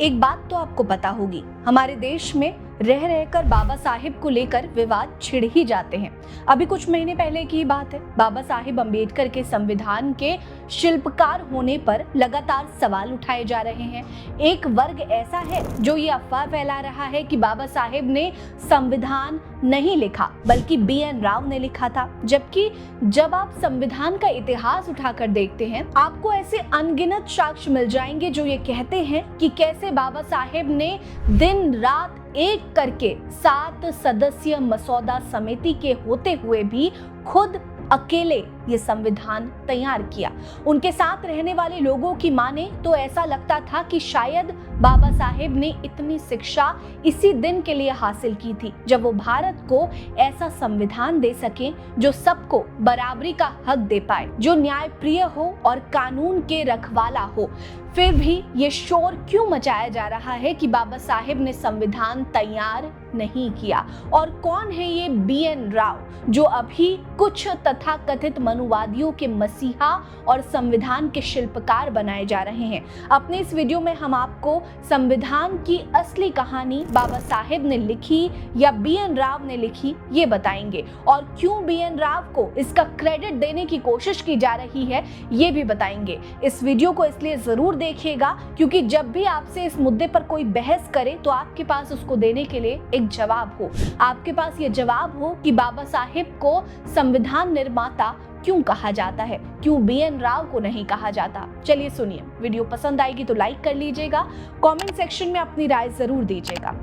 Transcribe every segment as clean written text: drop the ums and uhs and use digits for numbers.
एक बात तो आपको पता होगी, हमारे देश में रह रहकर बाबा साहिब को लेकर विवाद छिड़ ही जाते हैं। अभी कुछ महीने पहले की बात है, बाबा साहिब अम्बेडकर के संविधान के शिल्पकार होने पर लगातार सवाल उठाए जा रहे हैं। एक वर्ग ऐसा है जो ये अफवाह फैला रहा है कि बाबा साहिब ने संविधान नहीं लिखा बल्कि BN राव ने लिखा था, जबकि जब आप संविधान का इतिहास उठाकर देखते हैं आपको ऐसे अनगिनत साक्ष्य मिल जाएंगे जो ये कहते हैं कि कैसे बाबा साहिब ने दिन रात एक करके 7 सदस्यीय मसौदा समिति के होते हुए भी खुद अकेले ये संविधान तैयार किया। उनके साथ रहने वाले लोगों की माने तो ऐसा लगता था कि शायद बाबा साहेब ने इतनी शिक्षा इसी दिन के लिए हासिल की थी जब वो भारत को ऐसा संविधान दे सके जो सबको बराबरी का हक दे पाए, जो न्यायप्रिय हो और कानून के रखवाला हो। फिर भी ये शोर क्यों मचाया जा रहा है कि बाबा साहेब ने संविधान तैयार नहीं किया? और कौन है ये BN राव जो अभी कुछ तथाकथित मनुवादियों के मसीहा और संविधान के शिल्पकार बनाए जा रहे हैं? अपने इस वीडियो में हम आपको संविधान की असली कहानी बाबा साहेब ने लिखी या BN राव ने लिखी ये बताएंगे, और क्यों BN राव को इसका क्रेडिट देने की कोशिश की जा रही है ये भी बताएंगे। इस वीडियो को इसलिए जरूर देखिएगा क्योंकि जब भी आपसे इस मुद्दे पर कोई बहस करे तो आपके पास उसको देने के लिए एक जवाब हो। आपके पास ये जवाब हो कि बाबा साहिब को संविधान निर्माता क्यों कहा जाता है, क्यों BN राव को नहीं कहा जाता। चलिए सुनिए, वीडियो पसंद आएगी तो लाइक कर लीजिएगा, कमेंट सेक्शन में अपनी राय जरूर दीजिएगा।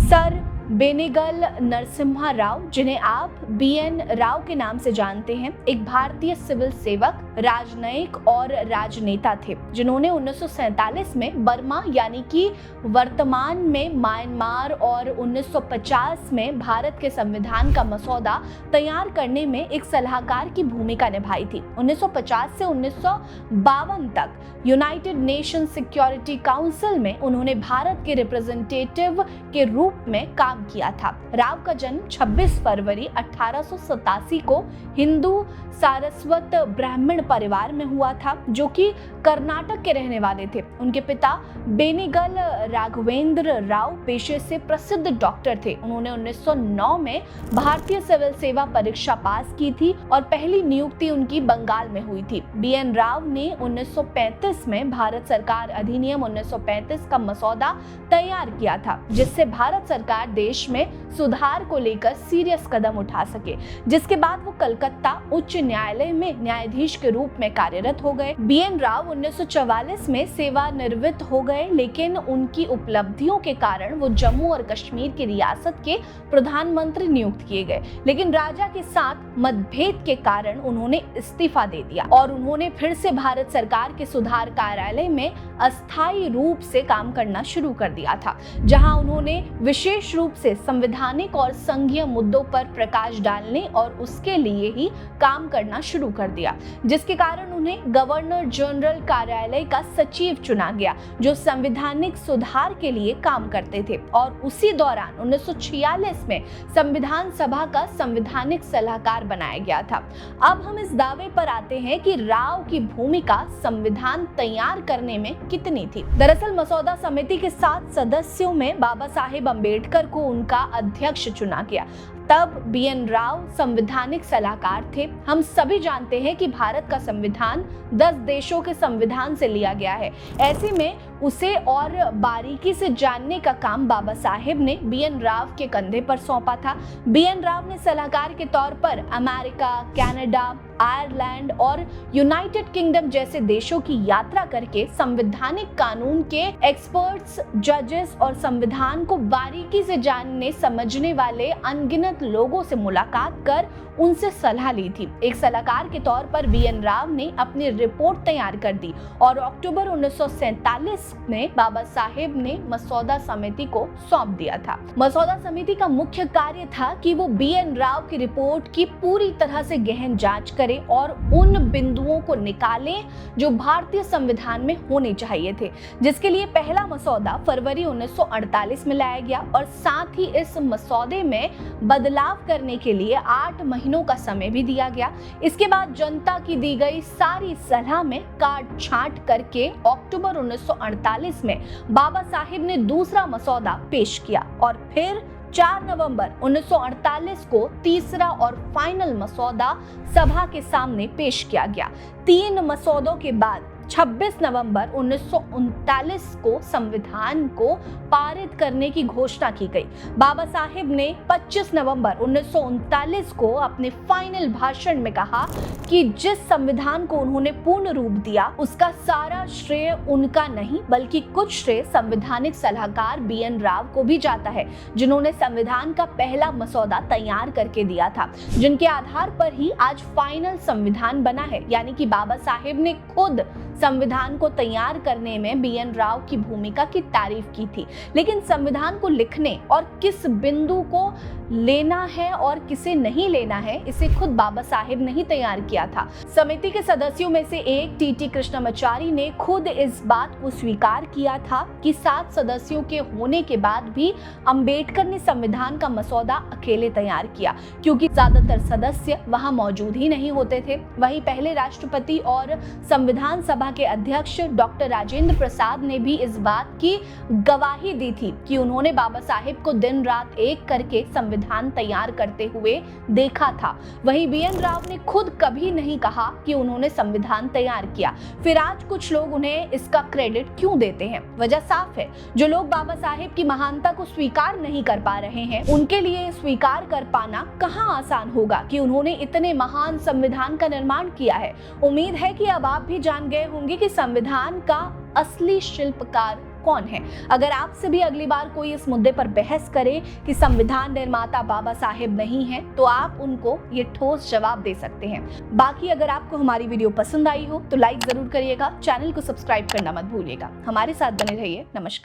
सर बेनेगल नरसिम्हा राव, जिन्हें आप BN राव के नाम से जानते हैं, एक भारतीय सिविल सेवक, राजनयिक और राजनेता थे जिन्होंने 1947 में बर्मा यानी कि वर्तमान में म्यांमार और 1950 में भारत के संविधान का मसौदा तैयार करने में एक सलाहकार की भूमिका निभाई थी। 1950 से 1952 तक यूनाइटेड नेशन सिक्योरिटी काउंसिल में उन्होंने भारत के रिप्रेजेंटेटिव के रूप में काम किया था। राव का जन्म 26 फरवरी 1887 को हिंदू सारस्वत ब्राह्मण परिवार में हुआ था जो कि कर्नाटक के रहने वाले थे। उनके पिता बेनेगल राघवेंद्र राव पेशे से प्रसिद्ध डॉक्टर थे। उन्होंने 1909 में भारतीय सिविल सेवा परीक्षा पास की थी और पहली नियुक्ति उनकी बंगाल में हुई थी। BN राव ने 1935 में भारत सरकार अधिनियम 1935 का मसौदा तैयार किया था जिससे भारत सरकार देश में सुधार को लेकर सीरियस कदम उठा सके, जिसके बाद वो कलकत्ता उच्च न्यायालय में न्यायाधीश के रूप में कार्यरत हो गए। BN राव 1944 में सेवानिवृत्त हो गए, लेकिन उनकी उपलब्धियों के कारण वो जम्मू और कश्मीर की रियासत के प्रधानमंत्री नियुक्त किए गए, लेकिन राजा के साथ मतभेद के कारण उन्होंने इस्तीफा दे दिया और उन्होंने फिर से भारत सरकार के सुधार कार्यालय में अस्थायी रूप से काम करना शुरू कर दिया था, जहां उन्होंने विशेष रूप से संवैधानिक और संघीय मुद्दों पर प्रकाश डालने और उसके लिए ही काम करना शुरू कर दिया, जिसके कारण उन्हें गवर्नर जनरल कार्यालय का सचिव चुना गया जो संवैधानिक सुधार के लिए काम करते थे। और उसी दौरान 1946 में संविधान सभा का संवैधानिक सलाहकार बनाया गया था। अब हम इस दावे पर आते हैं कि राव की भूमिका संविधान तैयार करने में कितनी थी। दरअसल मसौदा समिति के 7 सदस्यों में बाबा साहेब अम्बेडकर को उनका अध्यक्ष चुना गया। तब BN राव संवैधानिक सलाहकार थे। हम सभी जानते हैं कि भारत का संविधान 10 देशों के संविधान से लिया गया है। ऐसे में उसे और बारीकी से जानने का काम बाबा साहेब ने BN राव के कंधे पर सौंपा था। BN राव ने सलाहकार के तौर पर अमेरिका, कनाडा, आयरलैंड और यूनाइटेड किंगडम जैसे देशों की यात्रा करके संवैधानिक कानून के एक्सपर्ट्स, जजेस और संविधान को बारीकी से जानने समझने वाले अनगिनत लोगों से मुलाकात कर उनसे सलाह ली थी। एक सलाहकार के तौर पर BN राव ने अपनी रिपोर्ट तैयार कर दी और अक्टूबर 1947 में बाबा साहेब ने मसौदा समिति को सौंप दिया था। मसौदा समिति का मुख्य कार्य था कि वो BN राव की रिपोर्ट की पूरी तरह से गहन जांच करे और उन बिंदुओं को निकालें जो भारतीय संविधान में होने चाहिए थे, जिसके लिए पहला मसौदा फरवरी 1948 में लाया गया और साथ ही इस मसौदे में बदलाव करने के लिए 8 महीनों का समय भी दिया गया। इसके बाद जनता की दी गई सारी सलाह में काट छांट करके अक्टूबर 1948 1948 में बाबा साहिब ने दूसरा मसौदा पेश किया और फिर 4 नवंबर 1948 को तीसरा और फाइनल मसौदा सभा के सामने पेश किया गया। 3 मसौदों के बाद 26 नवंबर 1939 को संविधान को पारित करने की घोषणा की गई। बाबा साहिब ने 25 नवंबर 1939 को अपने फाइनल भाषण में कहा कि जिस संविधान को उन्होंने पूर्ण रूप दिया उसका सारा श्रेय उनका नहीं बल्कि कुछ श्रेय संवैधानिक सलाहकार BN राव को भी जाता है, जिन्होंने संविधान का पहला मसौदा तैयार करके दिया था, जिनके आधार पर ही आज फाइनल संविधान बना है। यानी कि बाबा साहिब ने खुद संविधान को तैयार करने में BN राव की भूमिका की तारीफ की थी, लेकिन संविधान को लिखने और किस बिंदु को लेना है और किसे नहीं लेना है इसे खुद बाबा साहिब ने ही तैयार किया था। समिति के सदस्यों में से एक TT कृष्णमाचारी ने खुद इस बात को स्वीकार किया था कि 7 सदस्यों के होने के बाद भी अंबेडकर ने संविधान का मसौदा अकेले तैयार किया, क्योंकि ज्यादातर सदस्य वहां मौजूद ही नहीं होते थे। वहीं पहले राष्ट्रपति और संविधान सभा के अध्यक्ष डॉक्टर राजेंद्र प्रसाद ने भी इस बात की गवाही दी थी कि उन्होंने बाबा साहिब को दिन रात एक करके संविधान तैयार करते हुए देखा था। वहीं BN राव ने खुद कभी नहीं कहा कि उन्होंने संविधान तैयार किया। फिर आज कुछ लोग उन्हें इसका क्रेडिट क्यों देते हैं? वजह साफ है, जो लोग बाबा साहिब की महानता को स्वीकार नहीं कर पा रहे हैं उनके लिए स्वीकार कर पाना कहाँ आसान होगा कि उन्होंने इतने महान संविधान का निर्माण किया है। उम्मीद है कि अब आप भी जान गए होंगे कि संविधान का असली शिल्पकार कौन है। अगर आपसे भी अगली बार कोई इस मुद्दे पर बहस करे कि संविधान निर्माता बाबा साहिब नहीं है, तो आप उनको ये ठोस जवाब दे सकते हैं। बाकी अगर आपको हमारी वीडियो पसंद आई हो तो लाइक जरूर करिएगा, चैनल को सब्सक्राइब करना मत भूलिएगा। हमारे साथ बने रहिए। नमस्कार।